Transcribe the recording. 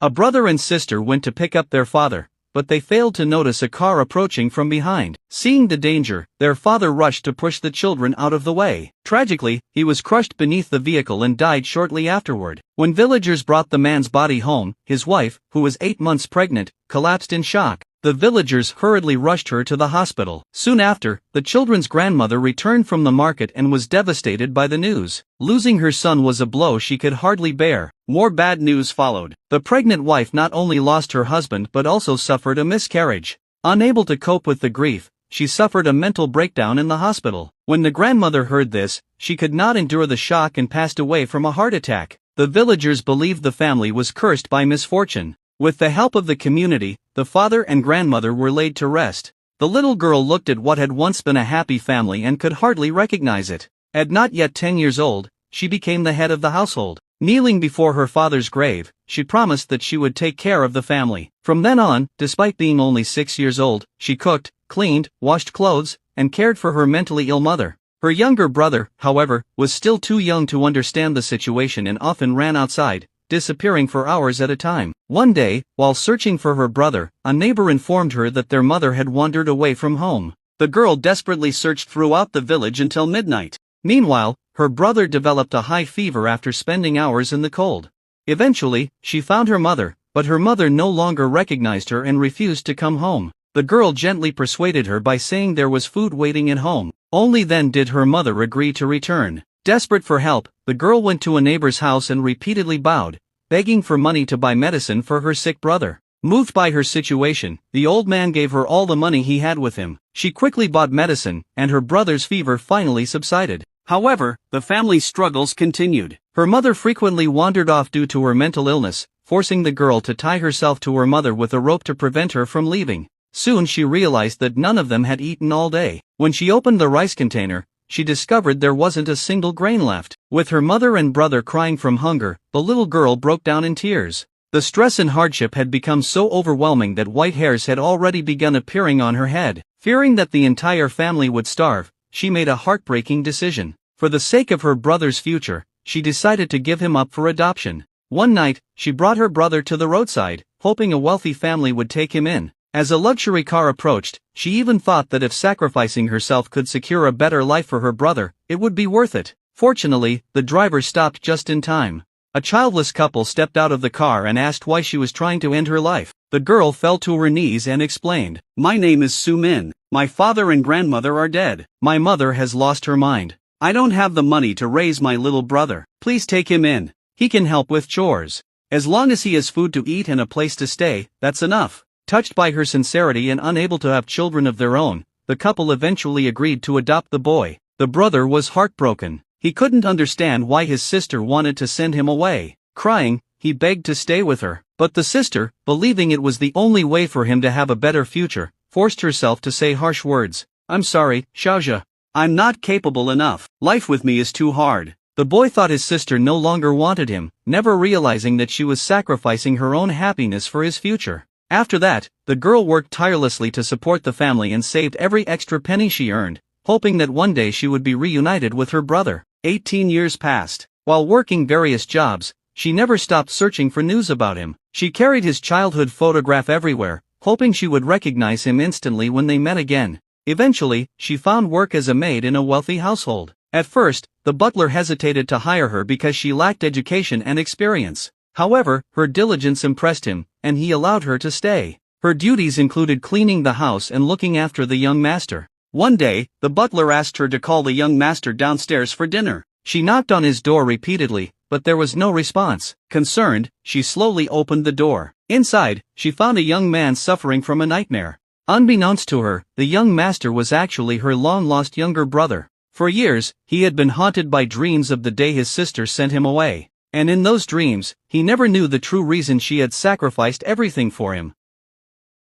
A brother and sister went to pick up their father, but they failed to notice a car approaching from behind. Seeing the danger, their father rushed to push the children out of the way. Tragically, he was crushed beneath the vehicle and died shortly afterward. When villagers brought the man's body home, his wife, who was 8 months pregnant, collapsed in shock. The villagers hurriedly rushed her to the hospital. Soon after, the children's grandmother returned from the market and was devastated by the news. Losing her son was a blow she could hardly bear. More bad news followed. The pregnant wife not only lost her husband but also suffered a miscarriage. Unable to cope with the grief, she suffered a mental breakdown in the hospital. When the grandmother heard this, she could not endure the shock and passed away from a heart attack. The villagers believed the family was cursed by misfortune. With the help of the community, the father and grandmother were laid to rest. The little girl looked at what had once been a happy family and could hardly recognize it. At not yet 10 years old, she became the head of the household. Kneeling before her father's grave, she promised that she would take care of the family. From then on, despite being only 6 years old, she cooked, cleaned, washed clothes, and cared for her mentally ill mother. Her younger brother, however, was still too young to understand the situation and often ran outside, disappearing for hours at a time. One day, while searching for her brother, a neighbor informed her that their mother had wandered away from home. The girl desperately searched throughout the village until midnight. Meanwhile, her brother developed a high fever after spending hours in the cold. Eventually, she found her mother, but her mother no longer recognized her and refused to come home. The girl gently persuaded her by saying there was food waiting at home. Only then did her mother agree to return. Desperate for help, the girl went to a neighbor's house and repeatedly bowed, begging for money to buy medicine for her sick brother. Moved by her situation, the old man gave her all the money he had with him. She quickly bought medicine, and her brother's fever finally subsided. However, the family's struggles continued. Her mother frequently wandered off due to her mental illness, forcing the girl to tie herself to her mother with a rope to prevent her from leaving. Soon she realized that none of them had eaten all day. When she opened the rice container, she discovered there wasn't a single grain left. With her mother and brother crying from hunger, the little girl broke down in tears. The stress and hardship had become so overwhelming that white hairs had already begun appearing on her head. Fearing that the entire family would starve, she made a heartbreaking decision. For the sake of her brother's future, she decided to give him up for adoption. One night, she brought her brother to the roadside, hoping a wealthy family would take him in. As a luxury car approached, she even thought that if sacrificing herself could secure a better life for her brother, it would be worth it. Fortunately, the driver stopped just in time. A childless couple stepped out of the car and asked why she was trying to end her life. The girl fell to her knees and explained, "My name is Su Min. My father and grandmother are dead. My mother has lost her mind. I don't have the money to raise my little brother. Please take him in. He can help with chores. As long as he has food to eat and a place to stay, that's enough." Touched by her sincerity and unable to have children of their own, the couple eventually agreed to adopt the boy. The brother was heartbroken. He couldn't understand why his sister wanted to send him away. Crying, he begged to stay with her. But the sister, believing it was the only way for him to have a better future, forced herself to say harsh words. "I'm sorry, Xiaojia. I'm not capable enough. Life with me is too hard." The boy thought his sister no longer wanted him, never realizing that she was sacrificing her own happiness for his future. After that, the girl worked tirelessly to support the family and saved every extra penny she earned, hoping that one day she would be reunited with her brother. 18 years passed. While working various jobs, she never stopped searching for news about him. She carried his childhood photograph everywhere, hoping she would recognize him instantly when they met again. Eventually, she found work as a maid in a wealthy household. At first, the butler hesitated to hire her because she lacked education and experience. However, her diligence impressed him, and he allowed her to stay. Her duties included cleaning the house and looking after the young master. One day, the butler asked her to call the young master downstairs for dinner. She knocked on his door repeatedly, but there was no response. Concerned, she slowly opened the door. Inside, she found a young man suffering from a nightmare. Unbeknownst to her, the young master was actually her long-lost younger brother. For years, he had been haunted by dreams of the day his sister sent him away. And in those dreams, he never knew the true reason she had sacrificed everything for him.